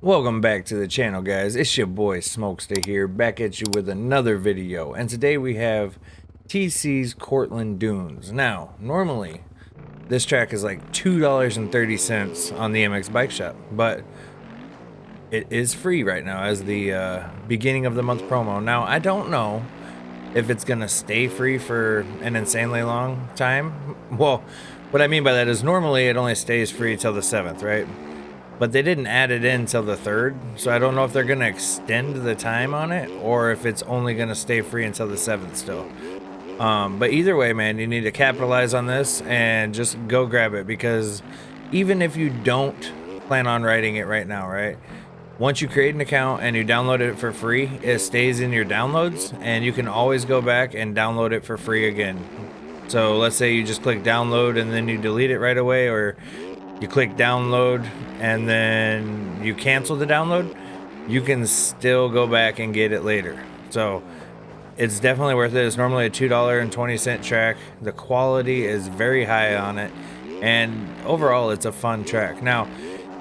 Welcome back to the channel, guys. It's your boy Smokester here, back at you with another video. And today we have TC's Courtland Dunes. Now, normally this track is like $2.30 on the MX Bike Shop, but it is free right now as the beginning of the month promo. Now, I don't know if it's gonna stay free for an insanely long time. Well, what I mean by that is normally it only stays free till the 7th, right? But they didn't add it in till the 3rd, so I don't know if they're gonna extend the time on it or if it's only gonna stay free until the 7th still. But either way, man, you need to capitalize on this and just go grab it, because even if you don't plan on writing it right now, right? Once you create an account and you download it for free, it stays in your downloads and you can always go back and download it for free again. So let's say you just click download and then you delete it right away, or you click download and then you cancel the download, you can still go back and get it later. So it's definitely worth it. It's normally a $2.20 track. The quality is very high on it, and overall it's a fun track. Now,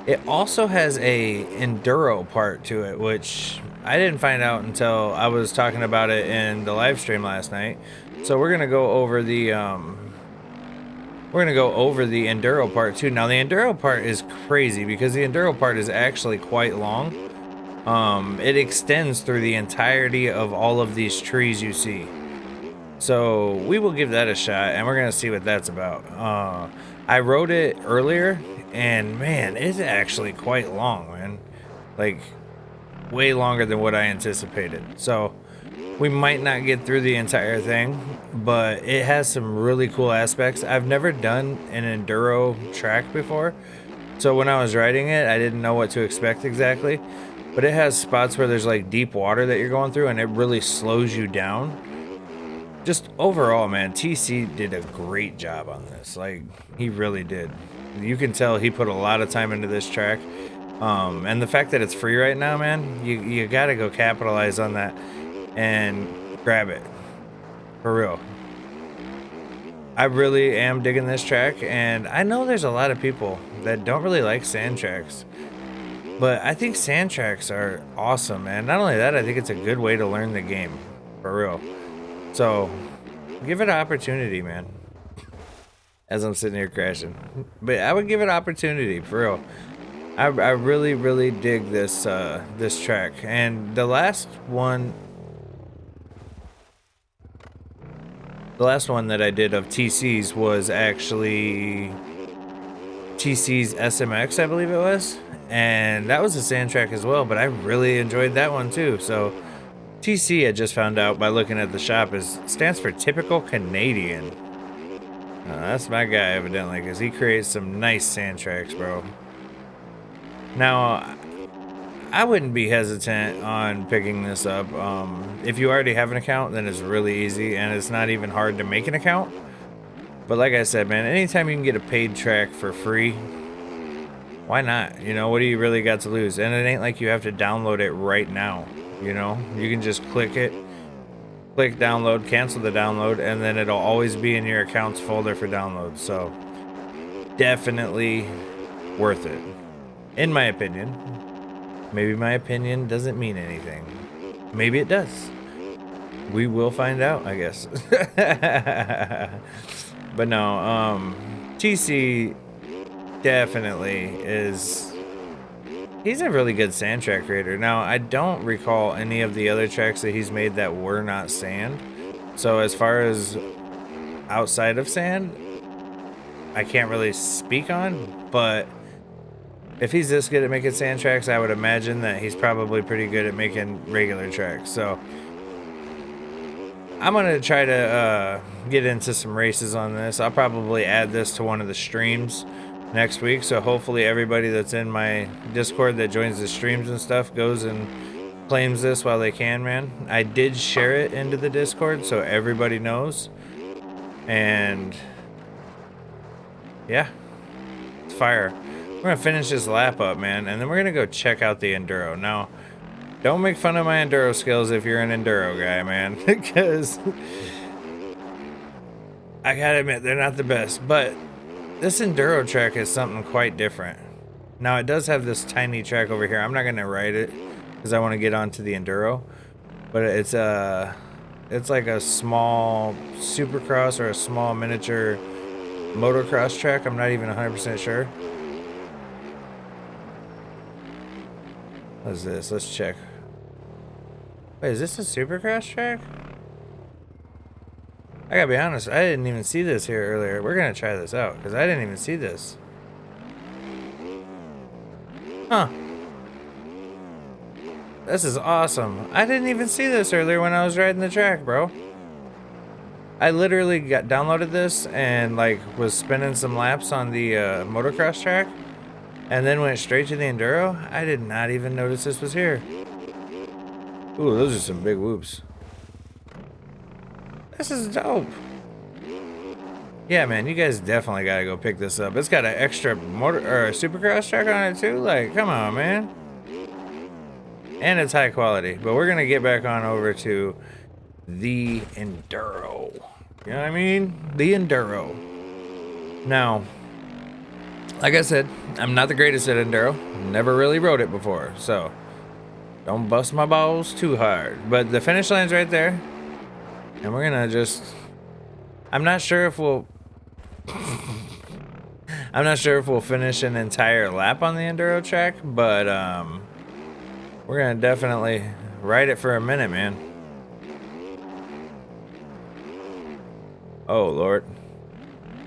it also has a enduro part to it, which I didn't find out until I was talking about it in the live stream last night. So we're gonna go over the enduro part too. Now, the enduro part is crazy because the enduro part is actually quite long. It extends through the entirety of all of these trees you see. So we will give that a shot and we're gonna see what that's about. I rode it earlier and man, it's actually quite long, man. Like way longer than what I anticipated. So we might not get through the entire thing, but it has some really cool aspects. I've never done an enduro track before, so when I was riding it, I didn't know what to expect exactly. But it has spots where there's like deep water that you're going through, and it really slows you down. Just overall, man, TC did a great job on this. Like, he really did. You can tell he put a lot of time into this track. And the fact that it's free right now, man, you gotta go capitalize on that and grab it for real. I really am digging this track, and I know there's a lot of people that don't really like sand tracks, but I think sand tracks are awesome, man. Not only that, I think it's a good way to learn the game for real. So give it an opportunity, man. As I'm sitting here crashing, but I would give it an opportunity for real. I really dig this this track. And the last one that I did of TC's was actually TC's SMX, I believe it was, and that was a sand track as well, but I really enjoyed that one too. So TC, I just found out by looking at the shop, stands for Typical Canadian. That's my guy evidently, because he creates some nice sand tracks, bro. Now, I wouldn't be hesitant on picking this up. If you already have an account, then it's really easy, and it's not even hard to make an account. But like I said, man, anytime you can get a paid track for free, why not? You know, what do you really got to lose? And it ain't like you have to download it right now, you know? You can just click it, click download, cancel the download, and then it'll always be in your accounts folder for download. So definitely worth it, in my opinion. Maybe my opinion doesn't mean anything. Maybe it does. We will find out, I guess. But no, TC definitely is... He's a really good sand track creator. Now, I don't recall any of the other tracks that he's made that were not sand. So as far as outside of sand, I can't really speak on, but if he's this good at making sand tracks, I would imagine that he's probably pretty good at making regular tracks. So I'm going to try to get into some races on this. I'll probably add this to one of the streams next week. So hopefully everybody that's in my Discord that joins the streams and stuff goes and claims this while they can, man. I did share it into the Discord so everybody knows. And yeah, it's fire. We're gonna finish this lap up, man, and then we're gonna go check out the enduro. Now, don't make fun of my enduro skills if you're an enduro guy, man, because I gotta admit they're not the best. But this enduro track is something quite different. Now it does have this tiny track over here. I'm not gonna ride it because I want to get onto the enduro, but it's like a small Supercross or a small miniature motocross track. I'm not even 100% sure. What is this? Let's check. Wait, is this a Supercross track? I gotta be honest, I didn't even see this here earlier. We're gonna try this out because I didn't even see this. Huh. This is awesome. I didn't even see this earlier when I was riding the track, bro. I literally downloaded this and like was spinning some laps on the motocross track and then went straight to the enduro. I did not even notice this was here. Ooh, those are some big whoops. This is dope. Yeah, man, you guys definitely gotta go pick this up. It's got an extra motor or a Supercross track on it too. Like, come on, man. And it's high quality. But we're gonna get back on over to the enduro. You know what I mean? The enduro. Now, like I said, I'm not the greatest at enduro. Never really rode it before, so don't bust my balls too hard. But the finish line's right there. And we're gonna just... I'm not sure if we'll finish an entire lap on the enduro track, but we're gonna definitely ride it for a minute, man. Oh Lord.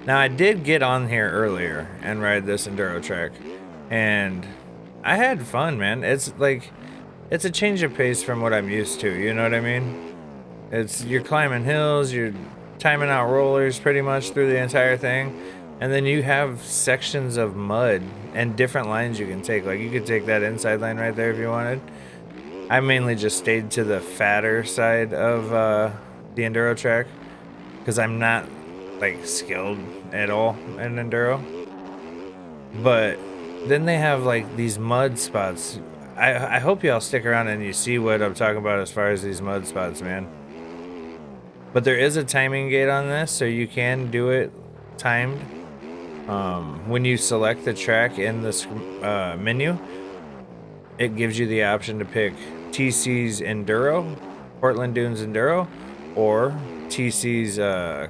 Now I did get on here earlier and ride this enduro track, and I had fun, man. It's like, it's a change of pace from what I'm used to, you know what I mean? You're climbing hills, you're timing out rollers pretty much through the entire thing, and then you have sections of mud and different lines you can take. Like you could take that inside line right there if you wanted. I mainly just stayed to the fatter side of the enduro track because I'm not like skilled at all in enduro. But then they have like these mud spots. I hope y'all stick around and you see what I'm talking about as far as these mud spots, man. But there is a timing gate on this, so you can do it timed. When you select the track in this menu, it gives you the option to pick TC's Enduro, Courtland Dunes Enduro, or TC's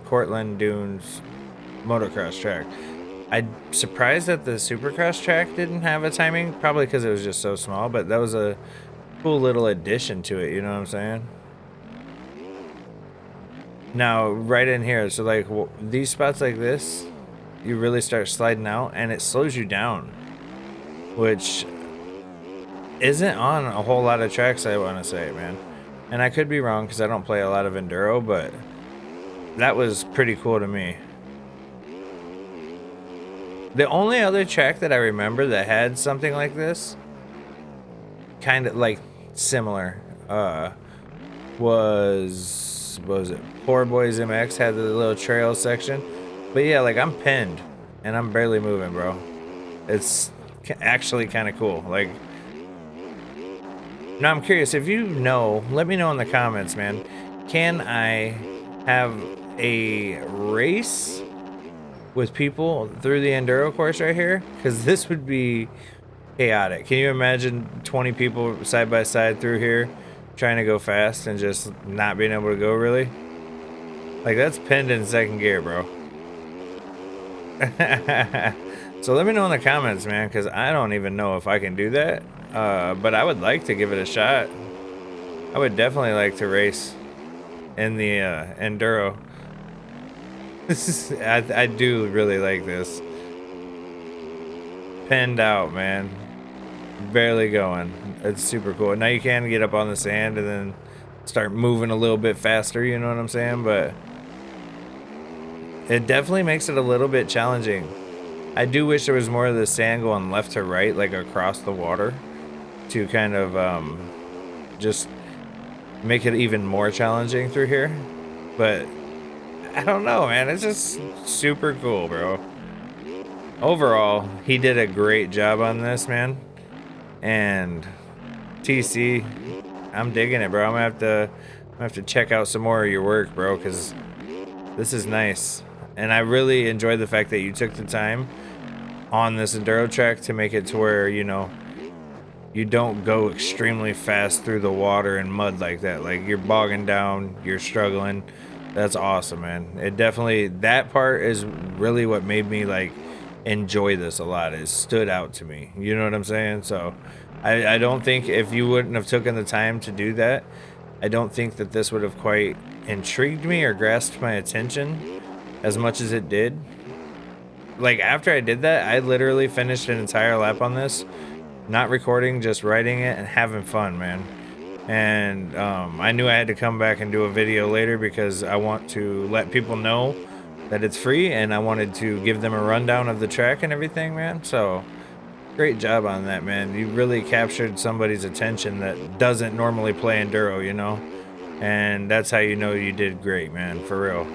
Courtland Dunes Motocross track. I'm surprised that the Supercross track didn't have a timing, probably because it was just so small, but that was a cool little addition to it, you know what I'm saying? Now, right in here, so like these spots like this, you really start sliding out and it slows you down, which isn't on a whole lot of tracks, I want to say, man. And I could be wrong because I don't play a lot of enduro, but that was pretty cool to me. The only other track that I remember that had something like this, kind of like similar, was, what was it? Poor Boys MX had the little trail section. But yeah, like I'm pinned and I'm barely moving, bro. It's actually kind of cool. Like, now I'm curious if you know, let me know in the comments, man. Can I have a race with people through the enduro course right here? Because this would be chaotic. Can you imagine 20 people side by side through here trying to go fast and just not being able to go, really? Like, that's pinned in second gear, bro. So let me know in the comments, man, because I don't even know if I can do that. But I would like to give it a shot. I would definitely like to race in the enduro. I do really like this. Pinned out, man. Barely going. It's super cool. Now you can get up on the sand and then start moving a little bit faster, you know what I'm saying? But it definitely makes it a little bit challenging. I do wish there was more of the sand going left to right, like across the water, to kind of just make it even more challenging through here. But I don't know, man. It's just super cool, bro. Overall, he did a great job on this, man. And TC, I'm digging it, bro. I'm gonna have to check out some more of your work, bro, because this is nice. And I really enjoyed the fact that you took the time on this enduro track to make it to where, you know, you don't go extremely fast through the water and mud like that. Like, you're bogging down, you're struggling. That's awesome, man. It definitely, that part is really what made me like enjoy this a lot. It stood out to me. You know what I'm saying? So I don't think if you wouldn't have taken the time to do that, I don't think that this would have quite intrigued me or grasped my attention as much as it did. Like, after I did that, I literally finished an entire lap on this, not recording, just writing it and having fun, man. And I knew I had to come back and do a video later because I want to let people know that it's free, and I wanted to give them a rundown of the track and everything, man. So great job on that, man. You really captured somebody's attention that doesn't normally play enduro, you know, and that's how you know you did great, man, for real.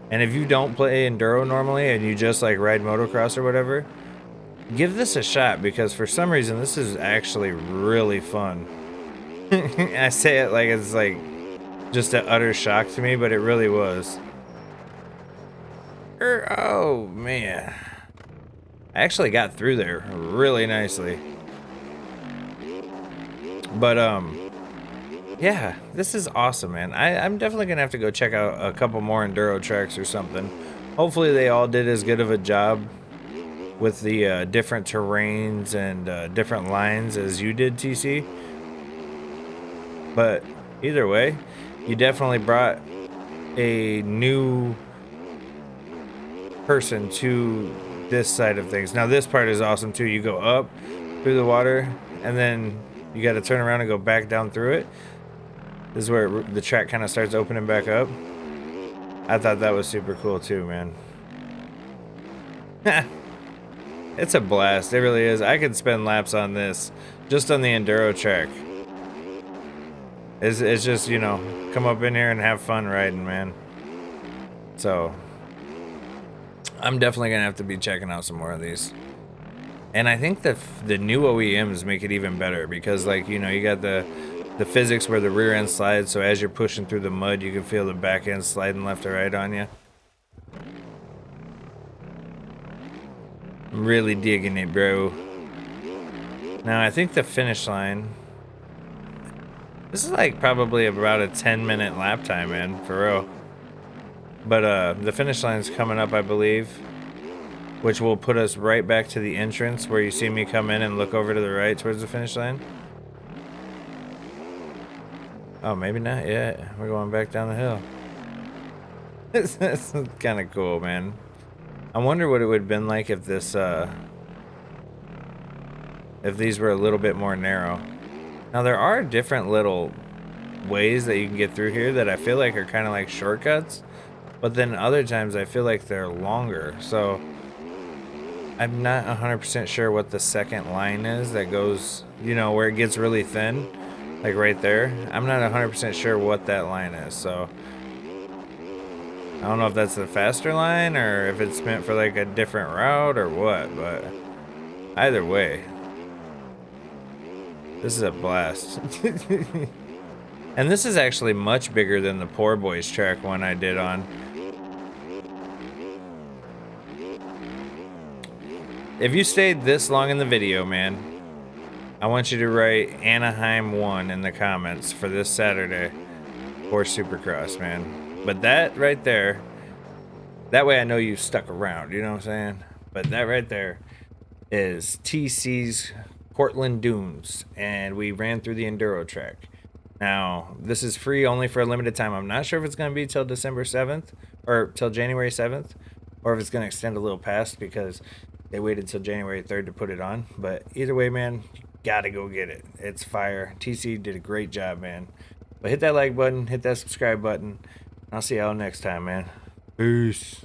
And if you don't play enduro normally and you just like ride motocross or whatever, give this a shot, because for some reason this is actually really fun. I say it like it's like just an utter shock to me, but it really was. Oh man, I actually got through there really nicely. But yeah, this is awesome, man. I'm definitely gonna have to go check out a couple more enduro tracks or something. Hopefully they all did as good of a job with the different terrains and different lines as you did, TC. But either way, you definitely brought a new person to this side of things. Now this part is awesome too. You go up through the water and then you got to turn around and go back down through it. This is where the track kind of starts opening back up. I thought that was super cool too, man. It's a blast. It really is. I could spend laps on this just on the enduro track. It's just, you know, come up in here and have fun riding, man. So I'm definitely gonna have to be checking out some more of these. And I think the new OEMs make it even better because, like, you know, you got the physics where the rear end slides, so as you're pushing through the mud, you can feel the back end sliding left or right on you. I'm really digging it, bro. Now I think the finish line, this is like probably about a 10-minute lap time, man, for real. But the finish line's coming up, I believe, which will put us right back to the entrance where you see me come in and look over to the right towards the finish line. Oh, maybe not yet. We're going back down the hill. This is kind of cool, man. I wonder what it would have been like if this, if these were a little bit more narrow. Now there are different little ways that you can get through here that I feel like are kind of like shortcuts, but then other times I feel like they're longer. So I'm not 100% sure what the second line is that goes, you know, where it gets really thin, like right there. I'm not 100% sure what that line is, so I don't know if that's the faster line or if it's meant for like a different route or what, but either way, this is a blast. And this is actually much bigger than the Poor Boys track one I did on. If you stayed this long in the video, man, I want you to write Anaheim 1 in the comments for this Saturday for Supercross, man. But that right there, that way I know you stuck around, you know what I'm saying? But that right there is TC's Courtland Dunes, and we ran through the enduro track. Now, this is free only for a limited time. I'm not sure if it's going to be till December 7th or till January 7th, or if it's going to extend a little past because they waited till January 3rd to put it on. But either way, man, you got to go get it. It's fire. TC did a great job, man. But hit that like button, hit that subscribe button. I'll see y'all next time, man. Peace.